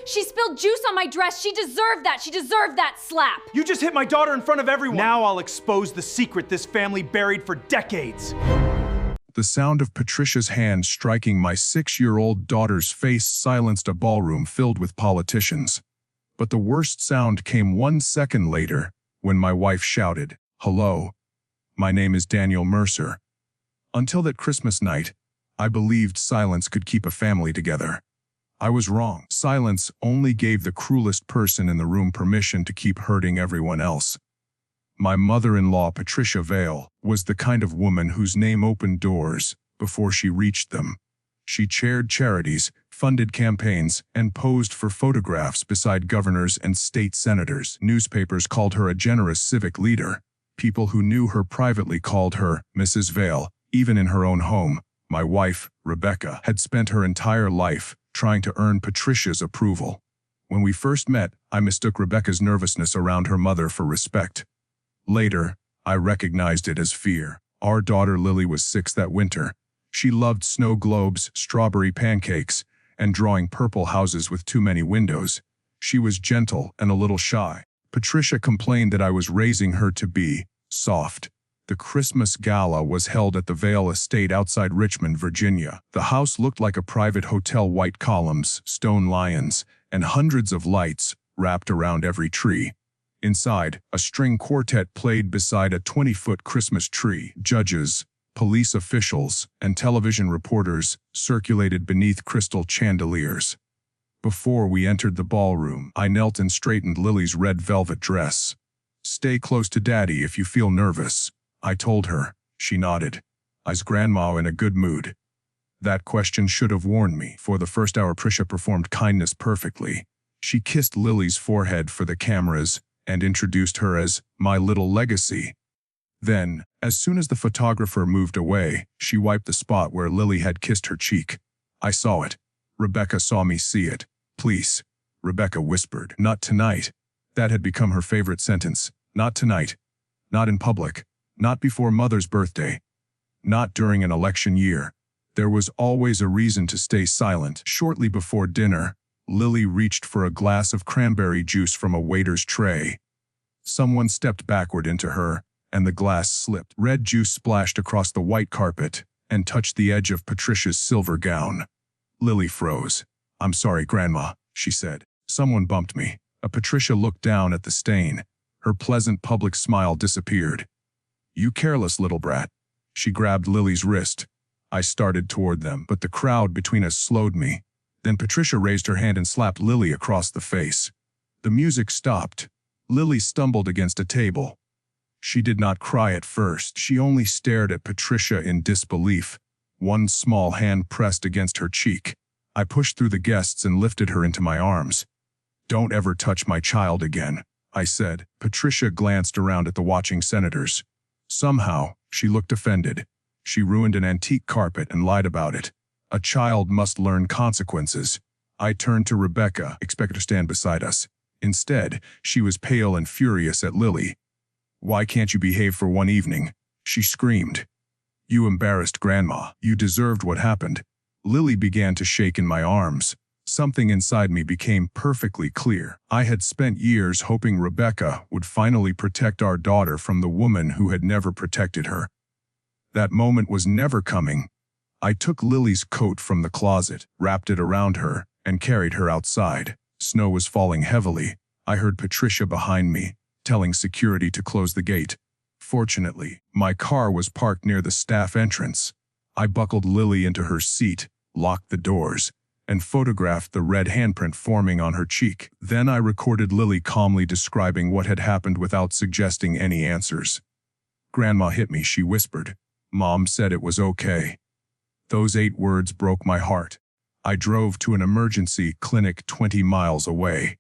She spilled juice on my dress. She deserved that. She deserved that slap. You just hit my daughter in front of everyone. Now I'll expose the secret this family buried for decades. The sound of Patricia's hand striking my 6-year-old daughter's face silenced a ballroom filled with politicians. But the worst sound came 1 second later, when my wife shouted, "Hello, my name is Daniel Mercer." Until that Christmas night, I believed silence could keep a family together. I was wrong. Silence only gave the cruelest person in the room permission to keep hurting everyone else. My mother-in-law, Patricia Vale, was the kind of woman whose name opened doors before she reached them. She chaired charities, funded campaigns, and posed for photographs beside governors and state senators. Newspapers called her a generous civic leader. People who knew her privately called her Mrs. Vale. Even in her own home, my wife, Rebecca, had spent her entire life trying to earn Patricia's approval. When we first met, I mistook Rebecca's nervousness around her mother for respect. Later, I recognized it as fear. Our daughter Lily was 6 that winter. She loved snow globes, strawberry pancakes, and drawing purple houses with too many windows. She was gentle and a little shy. Patricia complained that I was raising her to be soft. The Christmas gala was held at the Vale estate outside Richmond, Virginia. The house looked like a private hotel, white columns, stone lions, and hundreds of lights wrapped around every tree. Inside, a string quartet played beside a 20-foot Christmas tree. Judges, police officials, and television reporters circulated beneath crystal chandeliers. Before we entered the ballroom, I knelt and straightened Lily's red velvet dress. "Stay close to Daddy if you feel nervous," I told her. She nodded. "Is Grandma in a good mood?" That question should have warned me. For the first hour, Patricia performed kindness perfectly. She kissed Lily's forehead for the cameras and introduced her as my little legacy. Then, as soon as the photographer moved away, she wiped the spot where Lily had kissed her cheek. I saw it. Rebecca saw me see it. "Please," Rebecca whispered. "Not tonight." That had become her favorite sentence. Not tonight. Not in public. Not before Mother's birthday. Not during an election year. There was always a reason to stay silent. Shortly before dinner, Lily reached for a glass of cranberry juice from a waiter's tray. Someone stepped backward into her, and the glass slipped. Red juice splashed across the white carpet and touched the edge of Patricia's silver gown. Lily froze. "I'm sorry, Grandma," she said. "Someone bumped me." Patricia looked down at the stain. Her pleasant public smile disappeared. "You careless little brat." She grabbed Lily's wrist. I started toward them, but the crowd between us slowed me. Then Patricia raised her hand and slapped Lily across the face. The music stopped. Lily stumbled against a table. She did not cry at first. She only stared at Patricia in disbelief. One small hand pressed against her cheek. I pushed through the guests and lifted her into my arms. "Don't ever touch my child again," I said. Patricia glanced around at the watching senators. Somehow, she looked offended. She ruined an antique carpet and lied about it. A child must learn consequences. I turned to Rebecca, expecting her to stand beside us. Instead, she was pale and furious at Lily. "Why can't you behave for one evening?" she screamed. "You embarrassed Grandma. You deserved what happened." Lily began to shake in my arms. Something inside me became perfectly clear. I had spent years hoping Rebecca would finally protect our daughter from the woman who had never protected her. That moment was never coming. I took Lily's coat from the closet, wrapped it around her, and carried her outside. Snow was falling heavily. I heard Patricia behind me, telling security to close the gate. Fortunately, my car was parked near the staff entrance. I buckled Lily into her seat, locked the doors, and photographed the red handprint forming on her cheek. Then I recorded Lily calmly describing what had happened without suggesting any answers. "Grandma hit me," she whispered. "Mom said it was okay." Those 8 words broke my heart. I drove to an emergency clinic 20 miles away.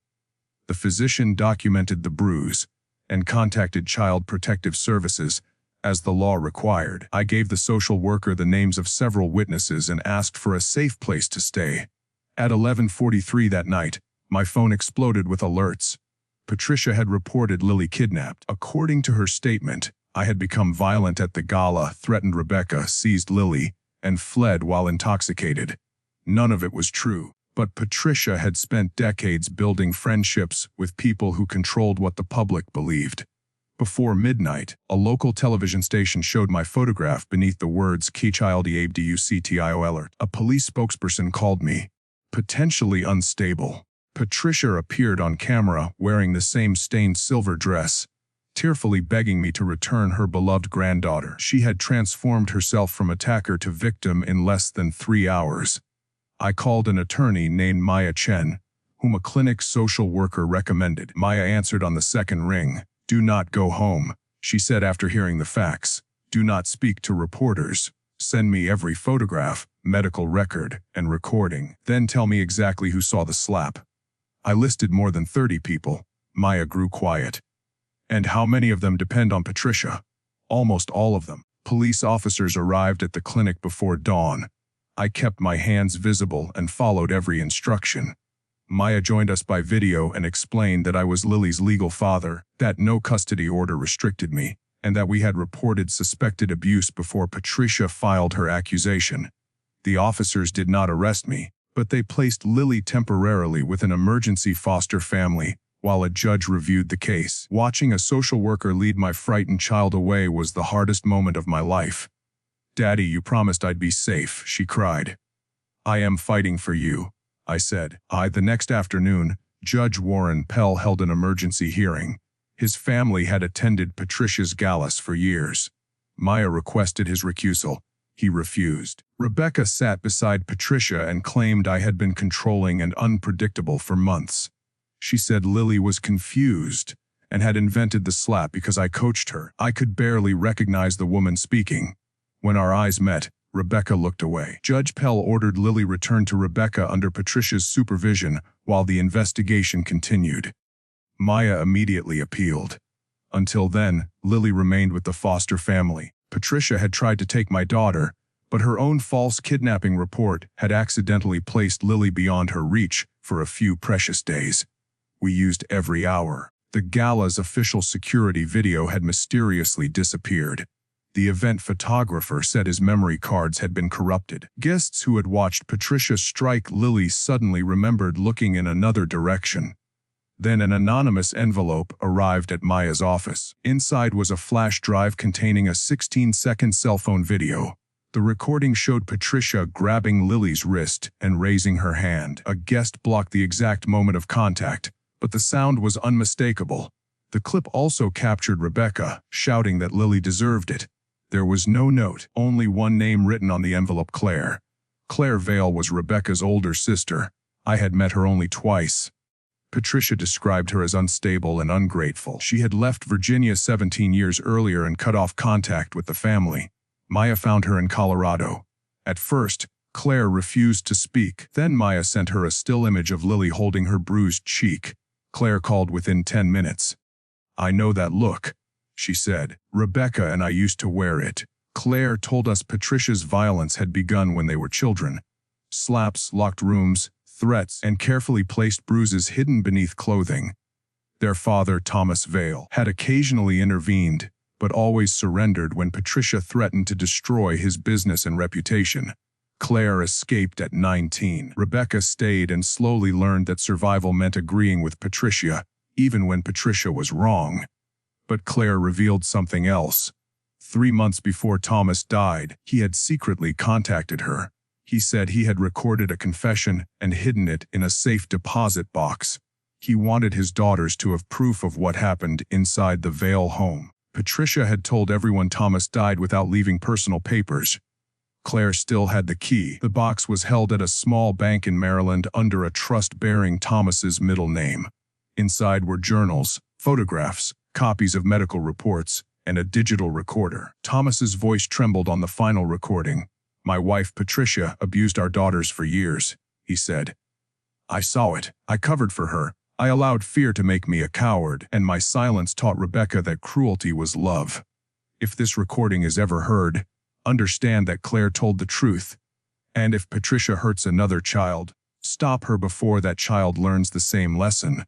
The physician documented the bruise and contacted Child Protective Services as the law required. I gave the social worker the names of several witnesses and asked for a safe place to stay. At 11:43 that night, my phone exploded with alerts. Patricia had reported Lily kidnapped. According to her statement, I had become violent at the gala, threatened Rebecca, seized Lily, and fled while intoxicated. None of it was true. But Patricia had spent decades building friendships with people who controlled what the public believed. Before midnight, a local television station showed my photograph beneath the words "KChildabductio." A police spokesperson called me potentially unstable. Patricia appeared on camera wearing the same stained silver dress, tearfully begging me to return her beloved granddaughter. She had transformed herself from attacker to victim in less than 3 hours. I called an attorney named Maya Chen, whom a clinic social worker recommended. Maya answered on the second ring. "Do not go home," she said after hearing the facts. "Do not speak to reporters. Send me every photograph, medical record, and recording. Then tell me exactly who saw the slap." I listed more than 30 people. Maya grew quiet. "And how many of them depend on Patricia?" "Almost all of them." Police officers arrived at the clinic before dawn. I kept my hands visible and followed every instruction. Maya joined us by video and explained that I was Lily's legal father, that no custody order restricted me, and that we had reported suspected abuse before Patricia filed her accusation. The officers did not arrest me, but they placed Lily temporarily with an emergency foster family while a judge reviewed the case. Watching a social worker lead my frightened child away was the hardest moment of my life. "Daddy, you promised I'd be safe," she cried. "I am fighting for you," I said. The next afternoon, Judge Warren Pell held an emergency hearing. His family had attended Patricia's galas for years. Maya requested his recusal. He refused. Rebecca sat beside Patricia and claimed I had been controlling and unpredictable for months. She said Lily was confused and had invented the slap because I coached her. I could barely recognize the woman speaking. When our eyes met, Rebecca looked away. Judge Pell ordered Lily returned to Rebecca under Patricia's supervision while the investigation continued. Maya immediately appealed. Until then, Lily remained with the foster family. Patricia had tried to take my daughter, but her own false kidnapping report had accidentally placed Lily beyond her reach for a few precious days. We used every hour. The gala's official security video had mysteriously disappeared. The event photographer said his memory cards had been corrupted. Guests who had watched Patricia strike Lily suddenly remembered looking in another direction. Then an anonymous envelope arrived at Maya's office. Inside was a flash drive containing a 16-second cell phone video. The recording showed Patricia grabbing Lily's wrist and raising her hand. A guest blocked the exact moment of contact, but the sound was unmistakable. The clip also captured Rebecca, shouting that Lily deserved it. There was no note, only one name written on the envelope: Claire. Claire Vale was Rebecca's older sister. I had met her only twice. Patricia described her as unstable and ungrateful. She had left Virginia 17 years earlier and cut off contact with the family. Maya found her in Colorado. At first, Claire refused to speak. Then Maya sent her a still image of Lily holding her bruised cheek. Claire called within 10 minutes. "I know that look," she said. "Rebecca and I used to wear it." Claire told us Patricia's violence had begun when they were children. Slaps, locked rooms, threats, and carefully placed bruises hidden beneath clothing. Their father, Thomas Vale, had occasionally intervened, but always surrendered when Patricia threatened to destroy his business and reputation. Claire escaped at 19. Rebecca stayed and slowly learned that survival meant agreeing with Patricia, even when Patricia was wrong. But Claire revealed something else. 3 months before Thomas died, he had secretly contacted her. He said he had recorded a confession and hidden it in a safe deposit box. He wanted his daughters to have proof of what happened inside the Vale home. Patricia had told everyone Thomas died without leaving personal papers. Claire still had the key. The box was held at a small bank in Maryland under a trust bearing Thomas's middle name. Inside were journals, photographs, copies of medical reports, and a digital recorder. Thomas's voice trembled on the final recording. "My wife Patricia abused our daughters for years," he said. "I saw it. I covered for her. I allowed fear to make me a coward, and my silence taught Rebecca that cruelty was love. If this recording is ever heard, understand that Claire told the truth. And if Patricia hurts another child, stop her before that child learns the same lesson."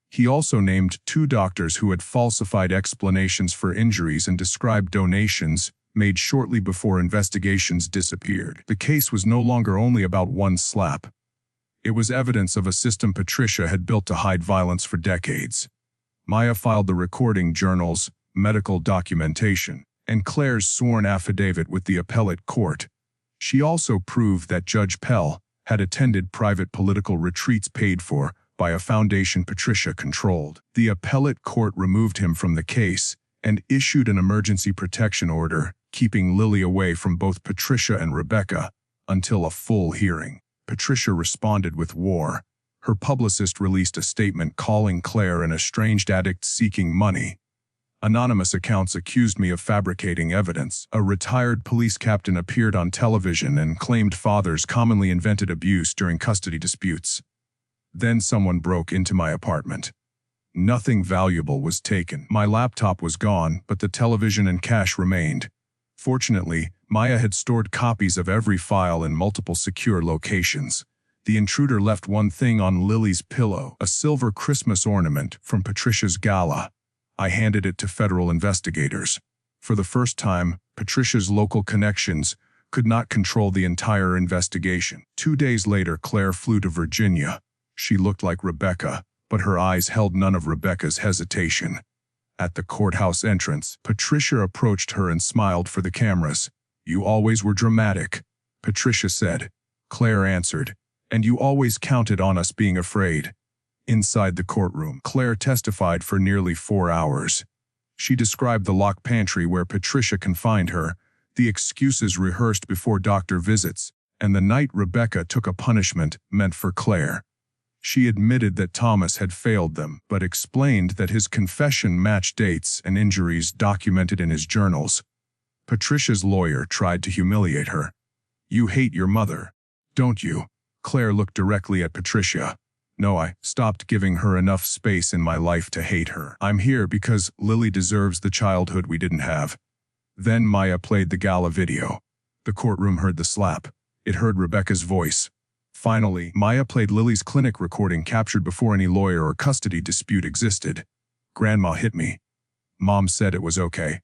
He also named 2 doctors who had falsified explanations for injuries and described donations made shortly before investigations disappeared. The case was no longer only about one slap. It was evidence of a system Patricia had built to hide violence for decades. Maya filed the recording journals, medical documentation, and Claire's sworn affidavit with the appellate court. She also proved that Judge Pell had attended private political retreats paid for by a foundation Patricia controlled. The appellate court removed him from the case and issued an emergency protection order, keeping Lily away from both Patricia and Rebecca until a full hearing. Patricia responded with war. Her publicist released a statement calling Claire an estranged addict seeking money. Anonymous accounts accused me of fabricating evidence. A retired police captain appeared on television and claimed fathers commonly invented abuse during custody disputes. Then someone broke into my apartment. Nothing valuable was taken. My laptop was gone, but the television and cash remained. Fortunately, Maya had stored copies of every file in multiple secure locations. The intruder left one thing on Lily's pillow, a silver Christmas ornament from Patricia's gala. I handed it to federal investigators. For the first time, Patricia's local connections could not control the entire investigation. 2 days later, Claire flew to Virginia. She looked like Rebecca, but her eyes held none of Rebecca's hesitation. At the courthouse entrance, Patricia approached her and smiled for the cameras. "You always were dramatic," Patricia said. Claire answered, "And you always counted on us being afraid." Inside the courtroom, Claire testified for nearly 4 hours. She described the locked pantry where Patricia confined her, the excuses rehearsed before doctor visits, and the night Rebecca took a punishment meant for Claire. She admitted that Thomas had failed them, but explained that his confession matched dates and injuries documented in his journals. Patricia's lawyer tried to humiliate her. "You hate your mother, don't you?" Claire looked directly at Patricia. "No, I stopped giving her enough space in my life to hate her. I'm here because Lily deserves the childhood we didn't have." Then Maya played the gala video. The courtroom heard the slap. It heard Rebecca's voice. Finally, Maya played Lily's clinic recording captured before any lawyer or custody dispute existed. "Grandma hit me. Mom said it was okay."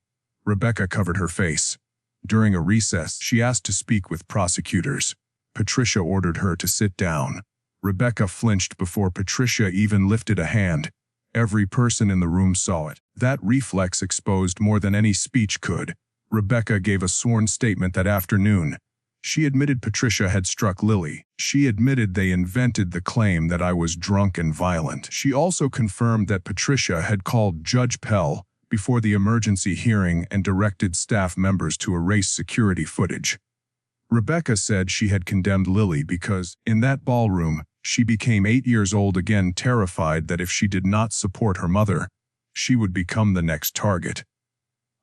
Rebecca covered her face. During a recess, she asked to speak with prosecutors. Patricia ordered her to sit down. Rebecca flinched before Patricia even lifted a hand. Every person in the room saw it. That reflex exposed more than any speech could. Rebecca gave a sworn statement that afternoon. She admitted Patricia had struck Lily. She admitted they invented the claim that I was drunk and violent. She also confirmed that Patricia had called Judge Pell before the emergency hearing and directed staff members to erase security footage. Rebecca said she had condemned Lily because, in that ballroom, she became 8 years old again, terrified that if she did not support her mother, she would become the next target.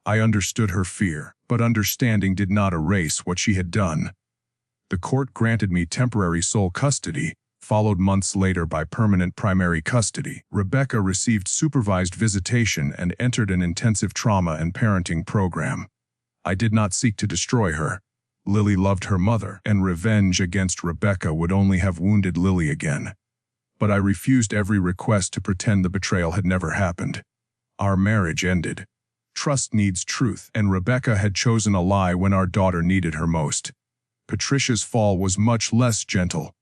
I understood her fear, but understanding did not erase what she had done. The court granted me temporary sole custody, followed months later by permanent primary custody. Rebecca received supervised visitation and entered an intensive trauma and parenting program. I did not seek to destroy her. Lily loved her mother, and revenge against Rebecca would only have wounded Lily again. But I refused every request to pretend the betrayal had never happened. Our marriage ended. Trust needs truth, and Rebecca had chosen a lie when our daughter needed her most. Patricia's fall was much less gentle.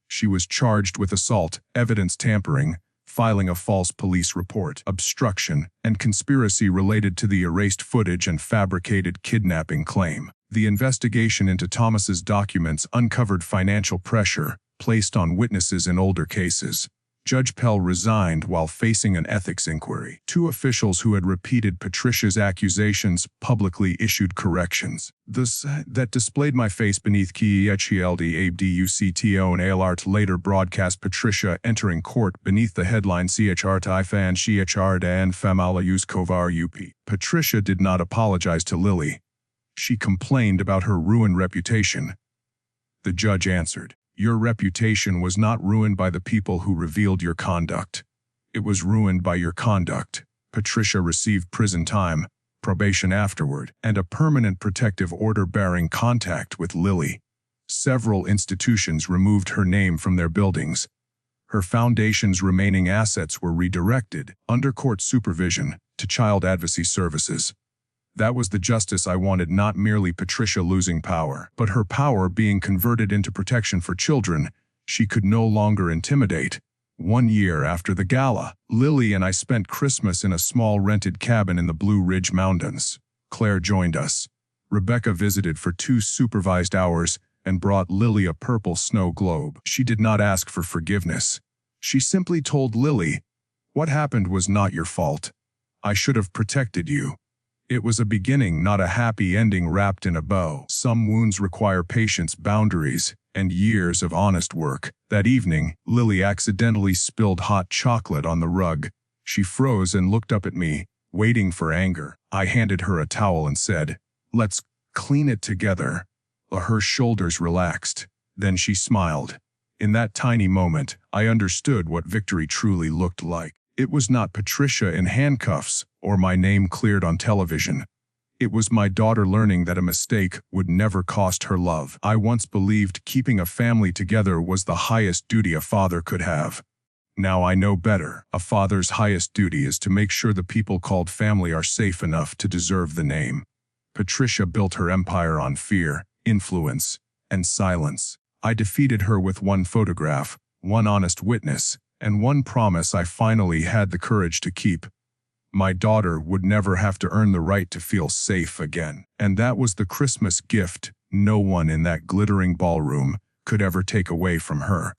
She was charged with assault, evidence tampering, filing a false police report, obstruction, and conspiracy related to the erased footage and fabricated kidnapping claim. The investigation into Thomas's documents uncovered financial pressure placed on witnesses in older cases. Judge Pell resigned while facing an ethics inquiry. 2 officials who had repeated Patricia's accusations publicly issued corrections. That displayed my face beneath KEHELD ABDUCTO and ALART later broadcast Patricia entering court beneath the headline CHRT IFAN CHRT and Famala Kovar UP. Patricia did not apologize to Lily. She complained about her ruined reputation. The judge answered, "Your reputation was not ruined by the people who revealed your conduct. It was ruined by your conduct." Patricia received prison time, probation afterward, and a permanent protective order barring contact with Lily. Several institutions removed her name from their buildings. Her foundation's remaining assets were redirected, under court supervision, to child advocacy services. That was the justice I wanted, not merely Patricia losing power, but her power being converted into protection for children She could no longer intimidate. 1 year after the gala, Lily and I spent Christmas in a small rented cabin in the Blue Ridge Mountains. Claire joined us. Rebecca visited for 2 supervised hours and brought Lily a purple snow globe. She did not ask for forgiveness. She simply told Lily, "What happened was not your fault. I should have protected you." It was a beginning, not a happy ending wrapped in a bow. Some wounds require patience, boundaries, and years of honest work. That evening, Lily accidentally spilled hot chocolate on the rug. She froze and looked up at me, waiting for anger. I handed her a towel and said, "Let's clean it together." Her shoulders relaxed. Then she smiled. In that tiny moment, I understood what victory truly looked like. It was not Patricia in handcuffs or my name cleared on television. It was my daughter learning that a mistake would never cost her love. I once believed keeping a family together was the highest duty a father could have. Now I know better. A father's highest duty is to make sure the people called family are safe enough to deserve the name. Patricia built her empire on fear, influence, and silence. I defeated her with 1 photograph, 1 honest witness, and 1 promise I finally had the courage to keep. My daughter would never have to earn the right to feel safe again. And that was the Christmas gift no one in that glittering ballroom could ever take away from her.